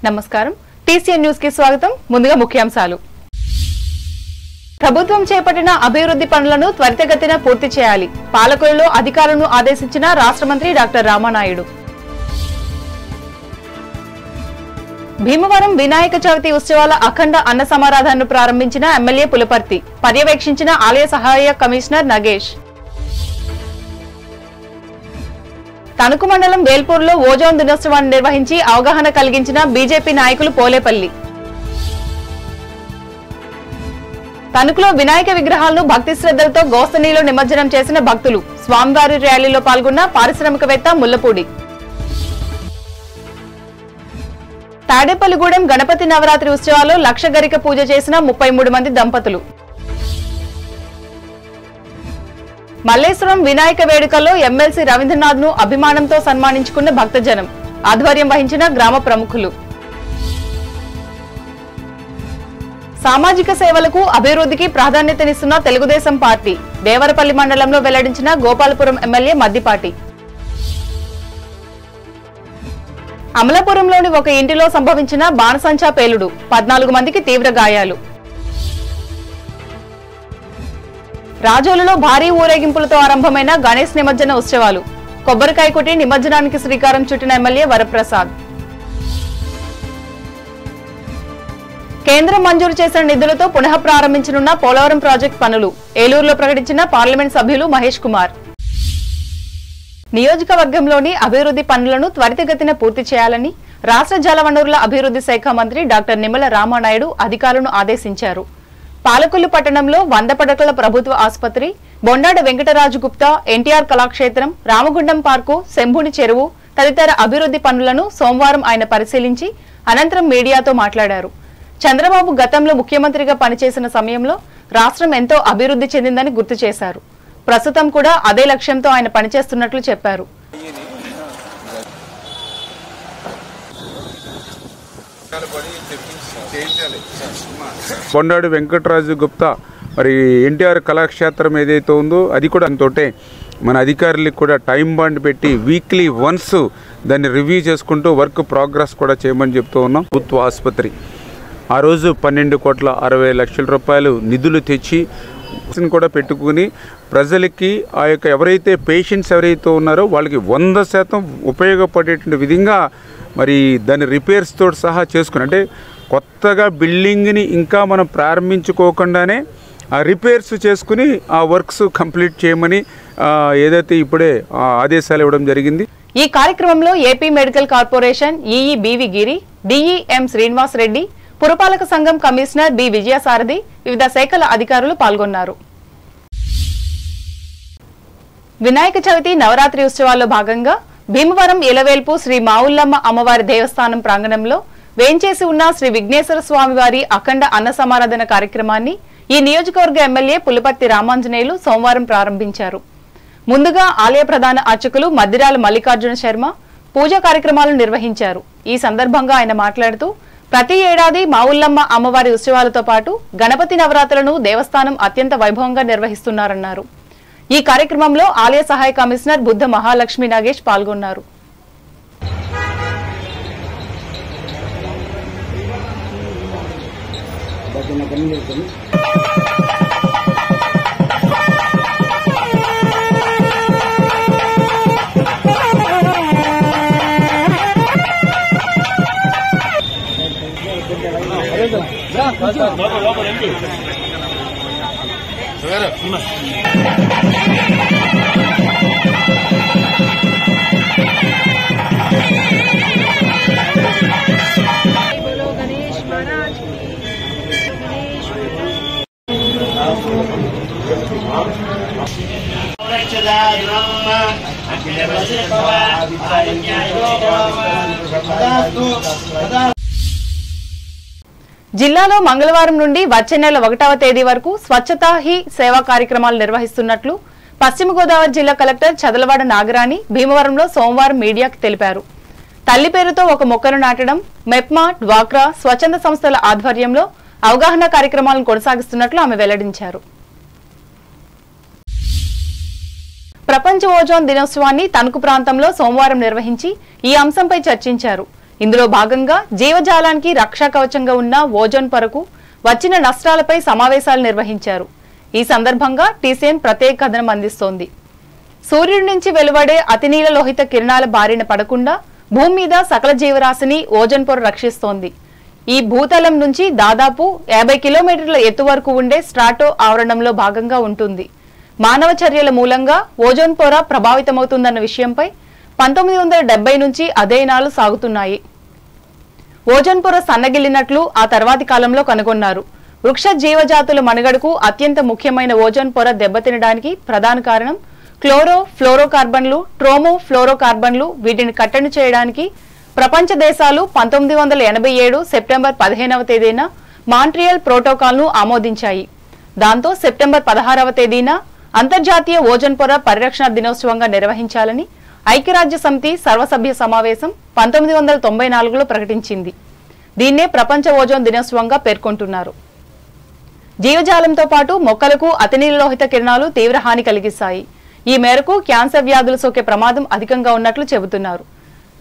నమస్కారం TCN news కి స్వాగతం ముందుగా ముఖ్యాంశాలు ప్రభుత్వం చేపట్టిన అభివృద్ధి పనులను త్వరితగతిన పూర్తి చేయాలి పాలకులలో అధికారులను ఆదేశించిన రాష్ట్ర మంత్రి డాక్టర్ రామానాయుడు భీమవరం వినాయక చవితి ఉత్సవాల అఖండ అన్న సమారాధనను ప్రారంభించిన ఎమ్మెల్యే పులపర్తి పర్యవేక్షించిన ఆలయ సహాయ కమిషనర్ నగేష్ తణుకు మండలం వేల్పూర్లో ఓజోన్ దినోత్సవాన్ని నిర్వహించి అవగాహన కలిగించిన బీజేపీ నాయకులు పోలేపల్లి తణుకులో వినాయక విగ్రహాలను భక్తి శ్రద్ధలతో గోస్తనీలో నిమజ్జనం చేసిన భక్తులు స్వామివారి ర్యాలీలో పాల్గొన్న పారిశ్రామికవేత్త ముల్లపూడి తాడేపల్లిగూడెం గణపతి నవరాత్రి ఉత్సవాల్లో లక్ష గరిక పూజ చేసిన 33 మంది దంపతులు మల్లేశ్వరం వినాయక వేడుకల్లో ఎమ్మెల్సీ రవీంద్రనాథ్ ను అభిమానంతో సన్మానించుకున్న భక్తజనం ఆధ్వర్యం వహించిన గ్రామ ప్రముఖులు సామాజిక సేవలకు అభివృద్ధికి ప్రాధాన్యతనిస్తున్న తెలుగుదేశం పార్టీ దేవరపల్లి మండలంలో వెల్లడించిన గోపాలపురం ఎమ్మెల్యే మద్దిపాటి అమలాపురంలోని ఒక ఇంటిలో సంభవించిన బాణసంచా పేలుడు 14 మందికి తీవ్ర గాయాలు రాజోలులో భారీ ఊరేగింపులతో ఆరంభమైన గణేష్ నిమజ్జన ఉత్సవాలు కొబ్బరికాయ కొట్టి నిమజ్జనానికి శ్రీకారం చుట్టిన ఎమ్మెల్యే వరప్రసాద్ కేంద్రం మంజూరు చేసిన నిధులతో పునః ప్రారంభించనున్న పోలవరం ప్రాజెక్టు పనులు ఏలూరులో ప్రకటించిన పార్లమెంట్ సభ్యులు మహేష్ కుమార్ నియోజకవర్గంలోని అభివృద్ధి పనులను త్వరితగతిన పూర్తి చేయాలని రాష్ట్ర జలవనరుల అభివృద్ధి శాఖ మంత్రి డాక్టర్ నిమ్మల రామానాయుడు అధికారులను ఆదేశించారు పాలకొల్లు పట్టణంలో 100 పడకల ప్రభుత్వ ఆసుపత్రి బొండాడ వెంకటరాజు గుప్తా ఎన్టీఆర్ కళాక్షేత్రం రామగుండం పార్కు శంభుని చెరువు తదితర అభివృద్ధి పనులను సోమవారం ఆయన పరిశీలించి అనంతరం మీడియాతో మాట్లాడారు చంద్రబాబు గతంలో ముఖ్యమంత్రిగా పనిచేసిన సమయంలో రాష్ట్రం ఎంతో అభివృద్ధి చెందిందని గుర్తు చేశారు ప్రస్తుతం కూడా అదే లక్ష్యంతో ఆయన పనిచేస్తున్నట్లు చెప్పారు బొండాడు వెంకటరాజు గుప్తా మరి ఎన్టీఆర్ కళాక్షేత్రం ఏదైతే ఉందో అది కూడా అంతోటే మన అధికారులకు కూడా టైం బాండ్ పెట్టి వీక్లీ వన్స్ దాన్ని రివ్యూ చేసుకుంటూ వర్క్ ప్రోగ్రెస్ కూడా చేయమని చెప్తూ ఉన్నాం ప్రభుత్వ ఆసుపత్రి ఆ రోజు 12,60,00,000 రూపాయలు నిధులు తెచ్చి కూడా పెట్టుకుని ప్రజలకి ఆ యొక్క ఎవరైతే పేషెంట్స్ ఎవరైతే ఉన్నారో వాళ్ళకి 100% ఉపయోగపడేటువంటి విధంగా మరి దాని రిపేర్స్ తోటి సహా చేసుకుని అంటే కొత్తగా బిల్డింగ్ని ఇంకా మనం ప్రారంభించుకోకుండానే ఆ రిపేర్స్ చేసుకుని ఆ వర్క్స్ కంప్లీట్ చేయమని ఏదైతే ఇప్పుడే ఆదేశాలు ఇవ్వడం జరిగింది ఈ కార్యక్రమంలో AP medical corporation EE BV Giri DEM Srinivas Reddy పురపాలక సంఘం కమిషనర్ బి విజయసారథి వివిధ శాఖల అధికారులు పాల్గొన్నారు వినాయక చవితి నవరాత్రి ఉత్సవాల్లో భాగంగా భీమవరం ఇలవేల్పు శ్రీ మావుల్లమ్మ అమ్మవారి దేవస్థానం ప్రాంగణంలో వేంచేసి ఉన్న శ్రీ విఘ్నేశ్వర స్వామివారి అఖండ అన్న సమారాధన కార్యక్రమాన్ని ఈ నియోజకవర్గ ఎమ్మెల్యే పులపర్తి రామాంజనేయులు సోమవారం ప్రారంభించారు ముందుగా ఆలయ ప్రధాన అర్చకులు మద్దిరాల మల్లికార్జున శర్మ పూజా కార్యక్రమాలను నిర్వహించారు ఈ సందర్భంగా ఆయన మాట్లాడుతూ ప్రతి ఏడాది మావుల్లమ్మ అమ్మవారి ఉత్సవాలతో పాటు గణపతి నవరాత్రులను దేవస్థానం అత్యంత వైభవంగా నిర్వహిస్తున్నారన్నారు ఈ కార్యక్రమంలో ఆలయ సహాయ కమిషనర్ బుద్ధ మహాలక్ష్మి నాగేష్ పాల్గొన్నారు జిల్లాలో మంగళవారం నుండి వచ్చే నెల 1వ తేదీ వరకు స్వచ్ఛతా హీ సేవా కార్యక్రమాలు నిర్వహిస్తున్నట్లు పశ్చిమ గోదావరి జిల్లా కలెక్టర్ చదలవాడ నాగరాణి భీమవరంలో సోమవారం మీడియాకు తెలిపారు తల్లి పేరుతో ఒక మొక్కను నాటడం మెప్మా డ్వాక్రా స్వచ్ఛంద సంస్థల ఆధ్వర్యంలో అవగాహన కార్యక్రమాలను కొనసాగిస్తున్నట్లు ఆమె వెల్లడించారు ప్రపంచ ఓజోన్ దినోత్సవాన్ని తణుకు ప్రాంతంలో సోమవారం నిర్వహించి ఈ అంశంపై చర్చించారు ఇందులో భాగంగా జీవజాలానికి రక్షా కవచంగా ఉన్న ఓజోన్ పొరకు వచ్చిన నష్టాలపై సమావేశాలు నిర్వహించారు. ఈ సందర్భంగా టీసీఎన్ ప్రత్యేక కథనం అందిస్తోంది. సూర్యుడి నుంచి వెలువడే అతినీల లోహిత కిరణాల బారిన పడకుండా భూమి మీద సకల జీవరాశిని ఓజోన్ పొర రక్షిస్తోంది. ఈ భూతలం నుంచి దాదాపు 50 కిలోమీటర్ల ఎత్తు వరకు ఉండే స్ట్రాటో ఆవరణంలో భాగంగా ఉంటుంది. మానవ చర్యల మూలంగా ఓజోన్ పొర ప్రభావితమవుతుందన్న విషయంపై 1970 నుంచి అధ్యయనాలు సాగుతున్నాయి. ఓజోన్ పొర సన్నగిల్లినట్లు ఆ తర్వాతి కాలంలో కనుగొన్నారు. వృక్ష జీవజాతుల మనుగడకు అత్యంత ముఖ్యమైన ఓజోన్ పొర దెబ్బతినడానికి ప్రధాన కారణం క్లోరో ఫ్లోరోకార్బన్లు, ట్రోమో ఫ్లోరోకార్బన్లు. వీటిని కట్టడి చేయడానికి ప్రపంచ దేశాలు 1987 సెప్టెంబర్ 15వ తేదీన మాంట్రియల్ ప్రోటోకాల్ను ఆమోదించాయి. దాంతో సెప్టెంబర్ 16వ తేదీన అంతర్జాతీయ ఓజోన్ పొర పరిరక్షణ దినోత్సవంగా నిర్వహించాలని ఐక్యరాజ్య సమితి సర్వసభ్య సమావేశం 1994లో ప్రకటించింది. దీన్నే ప్రపంచ ఓజోన్ దినోత్సవంగా పేర్కొంటున్నారు. జీవజాలంతో పాటు మొక్కలకు అతినీల లోహిత కిరణాలు తీవ్ర హాని కలిగిస్తాయి. ఈ మేరకు క్యాన్సర్ వ్యాధులు సోకే ప్రమాదం అధికంగా ఉన్నట్లు చెబుతున్నారు.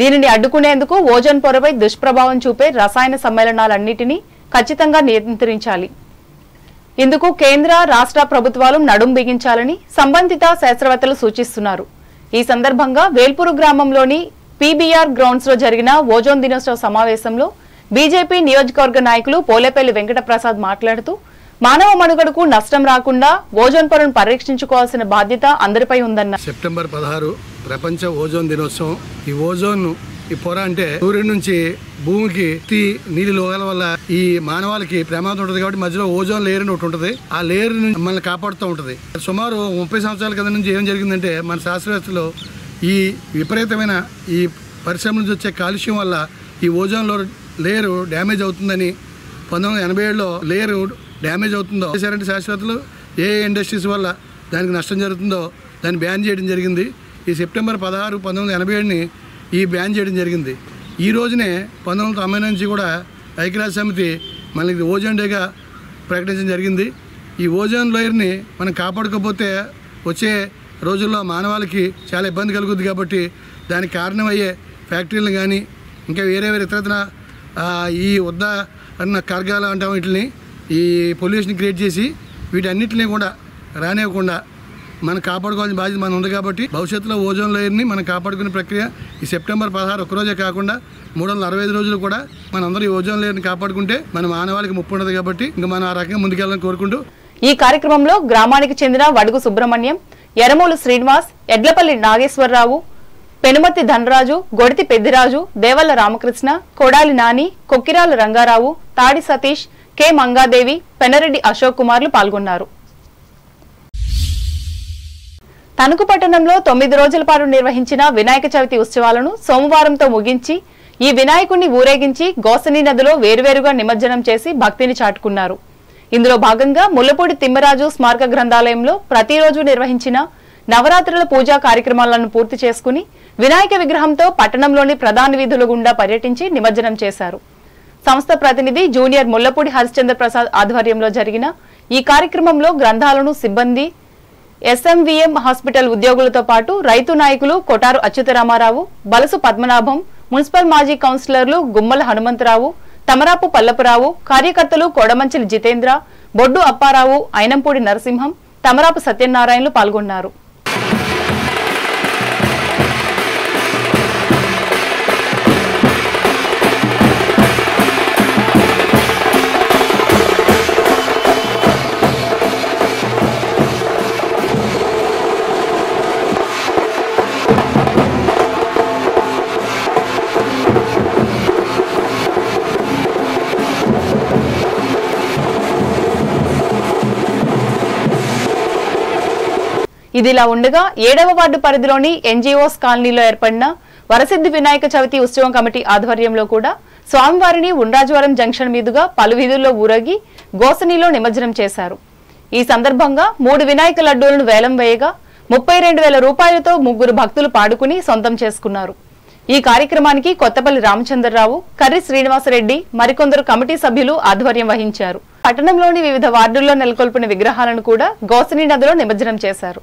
దీనిని అడ్డుకునేందుకు ఓజోన్ పొరపై దుష్ప్రభావం చూపే రసాయన సమ్మేళనాలన్నింటినీ ఖచ్చితంగా నియంత్రించాలి. ఇందుకు కేంద్ర, రాష్ట్ర ప్రభుత్వాలు నడుం బిగించాలని సంబంధిత శాస్త్రవేత్తలు సూచిస్తున్నారు. ఈ సందర్భంగా వేల్పూరు గ్రామంలోని పీబీఆర్ గ్రౌండ్స్ లో జరిగిన ఓజోన్ దినోత్సవ సమావేశంలో బీజేపీ నియోజకవర్గ నాయకులు పోలేపల్లి వెంకటప్రసాద్ మాట్లాడుతూ మానవ మనుగడకు నష్టం రాకుండా ఓజోన్ పొరను పరిరక్షించుకోవాల్సిన బాధ్యత అందరిపై ఉందన్నారు. సెప్టెంబర్ 16 ప్రపంచ ఓజోన్ దినోత్సవం. ఈ ఓజోన్ ఈ పొర అంటే సూర్యుడి నుంచి భూమికి నీలి లోహాల వల్ల ఈ మానవాళికి ప్రమాదం ఉంటుంది కాబట్టి మధ్యలో ఓజోన్ లేయర్ అని ఒకటి ఉంటుంది. ఆ లేయర్ మనల్ని కాపాడుతూ ఉంటుంది. సుమారు 30 సంవత్సరాల కింద నుంచి ఏం జరిగిందంటే మన శాస్త్రవేత్తలు ఈ విపరీతమైన ఈ పరిశ్రమ నుంచి వచ్చే కాలుష్యం వల్ల ఈ ఓజోన్ లేయర్ డ్యామేజ్ అవుతుందని 1987లో లేయర్ డ్యామేజ్ అవుతుందో చేశారంటే శాస్త్రవేత్తలు ఏ ఇండస్ట్రీస్ వల్ల దానికి నష్టం జరుగుతుందో దాన్ని బ్యాన్ చేయడం జరిగింది. ఈ సెప్టెంబర్ 16, 1987ని ఈ బ్యాన్ చేయడం జరిగింది. ఈ రోజునే 1990 నుంచి కూడా ఐక్యరాజ్య సమితి మనకి ఓజోన్ డేగా ప్రకటించడం జరిగింది. ఈ ఓజోన్ లేయర్ని మనం కాపాడుకోకపోతే వచ్చే రోజుల్లో మానవాళికి చాలా ఇబ్బంది కలుగుద్ది. కాబట్టి దానికి కారణమయ్యే ఫ్యాక్టరీలు కానీ ఇంకా వేరే ఇతరత్ర ఈ ఉదాహరణ కార్గాలు అంటాం వీటిని ఈ పొల్యూషన్ క్రియేట్ చేసి వీటన్నిటిని కూడా రానివ్వకుండా మనం కాపాడుకోవాల్సిన బాధ్యత మనం ఉంది. కాబట్టి భవిష్యత్తులో ఓజోన్ లేయర్ని మనం కాపాడుకునే ప్రక్రియ ఈ సెప్టెంబర్ 16 ఒక్కరోజే కాకుండా 365 రోజులు కూడా మనందరూ ఈ ఓజోన్ లేయర్ని కాపాడుకుంటే మన మానవాళికి ముప్పు ఉండదు. కాబట్టి ఇంకా మనం ఆ రకంగా ముందుకెళ్ళాలని కోరుకుంటూ ఈ కార్యక్రమంలో గ్రామానికి చెందిన వడుగు సుబ్రహ్మణ్యం, ఎర్రమూలు శ్రీనివాస్, ఎడ్లపల్లి నాగేశ్వరరావు, పెనుమతి ధనరాజు, గొడితి పెద్దిరాజు, దేవల్ల రామకృష్ణ, కొడాలి నాని, కొక్కిరాల రంగారావు, తాడి సతీష్, కె మంగాదేవి, పెనరెడ్డి అశోక్ కుమార్లు పాల్గొన్నారు. తణుకు పట్టణంలో 9 రోజుల పాటు నిర్వహించిన వినాయక చవితి ఉత్సవాలను సోమవారంతో ముగించి ఈ వినాయకుడిని ఊరేగించి గోసని నదిలో వేరువేరుగా నిమజ్జనం చేసి భక్తిని చాటుకున్నారు. ఇందులో భాగంగా ముల్లపూడి తిమ్మరాజు స్మారక గ్రంథాలయంలో ప్రతిరోజు నిర్వహించిన నవరాత్రుల పూజా కార్యక్రమాలను పూర్తి చేసుకుని వినాయక విగ్రహంతో పట్టణంలోని ప్రధాన వీధుల గుండా పర్యటించి నిమజ్జనం చేశారు. సంస్థ ప్రతినిధి జూనియర్ ముల్లపూడి హరిశ్చంద్ర ప్రసాద్ ఆధ్వర్యంలో జరిగిన ఈ కార్యక్రమంలో గ్రంథాలను సిబ్బంది, ఎస్ఎంవిఎం హాస్పిటల్ ఉద్యోగులతో పాటు రైతు నాయకులు కొటారు అచ్యుతరామారావు, బలసు పద్మనాభం, మున్సిపల్ మాజీ కౌన్సిలర్లు గుమ్మల హనుమంతరావు, తమరాపు పల్లపురావు, కార్యకర్తలు కొడమంచిలి జితేంద్ర, బొడ్డు అప్పారావు, అయినంపూడి నరసింహం, తమరాపు సత్యనారాయణలు పాల్గొన్నారు. ఇదిలా ఉండగా 7వ వార్డు పరిధిలోని ఎన్జీఓస్ కాలనీలో ఏర్పడిన వరసిద్ధి వినాయక చవితి ఉత్సవం కమిటీ ఆధ్వర్యంలో కూడా స్వామివారిని ఉండ్రాజవరం జంక్షన్ మీదుగా పలు వీధుల్లో ఊరగి గోసనిలో నిమజ్జనం చేశారు. ఈ సందర్భంగా 3 వినాయక లడ్డూలను వేలం వేయగా 32,000 రూపాయలతో 3 భక్తులు పాడుకుని సొంతం చేసుకున్నారు. ఈ కార్యక్రమానికి కొత్తపల్లి రామచంద్రరావు, కర్రి శ్రీనివాసరెడ్డి, మరికొందరు కమిటీ సభ్యులు ఆధ్వర్యం వహించారు. పట్టణంలోని వివిధ వార్డుల్లో నెలకొల్పిన విగ్రహాలను కూడా గోసని నదిలో నిమజ్జనం చేశారు.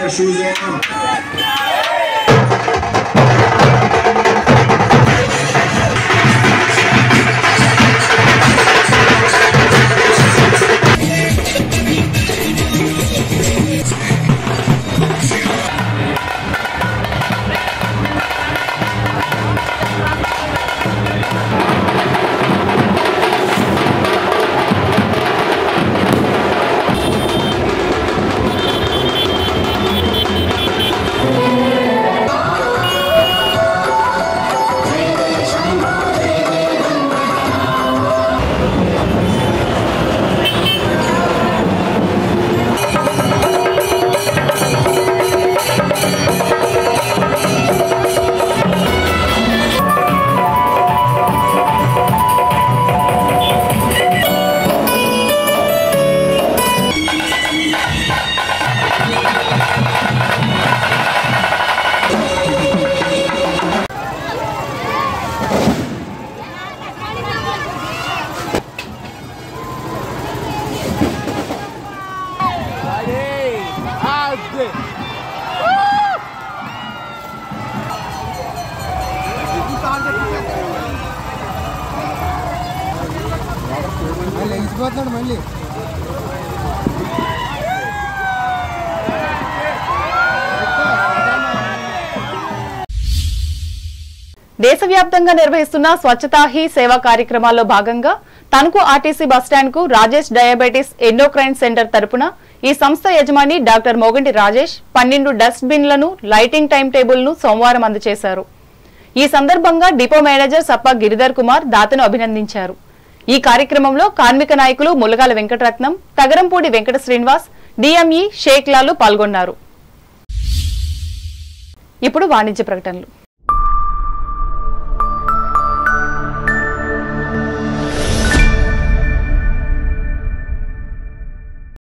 their shoes on. మళ్ళీ దేశవ్యాప్తంగా నిర్వహిస్తున్న స్వచ్ఛతా హీ సేవా కార్యక్రమాల్లో భాగంగా తణుకు ఆర్టీసీ బస్టాండ్ కు రాజేష్ డయాబెటిస్ ఎండోక్రైన్ సెంటర్ తరపున ఈ సంస్థ యజమాని డాక్టర్ మోగంటి రాజేష్ 12 డస్ట్ బిన్లను లైటింగ్ టైం టేబుల్ ను సోమవారం అందజేశారు. ఈ సందర్భంగా డిపో మేనేజర్ సప్ప గిరిధర్ కుమార్ దాతను అభినందించారు. ఈ కార్యక్రమంలో కార్మిక నాయకులు ములగాల వెంకటరత్నం, తగరంపూడి వెంకట శ్రీనివాస్, డిఎంఈ షేక్ లాలు పాల్గొన్నారు. ఇప్పుడు వాణిజ్య ప్రకటనలు.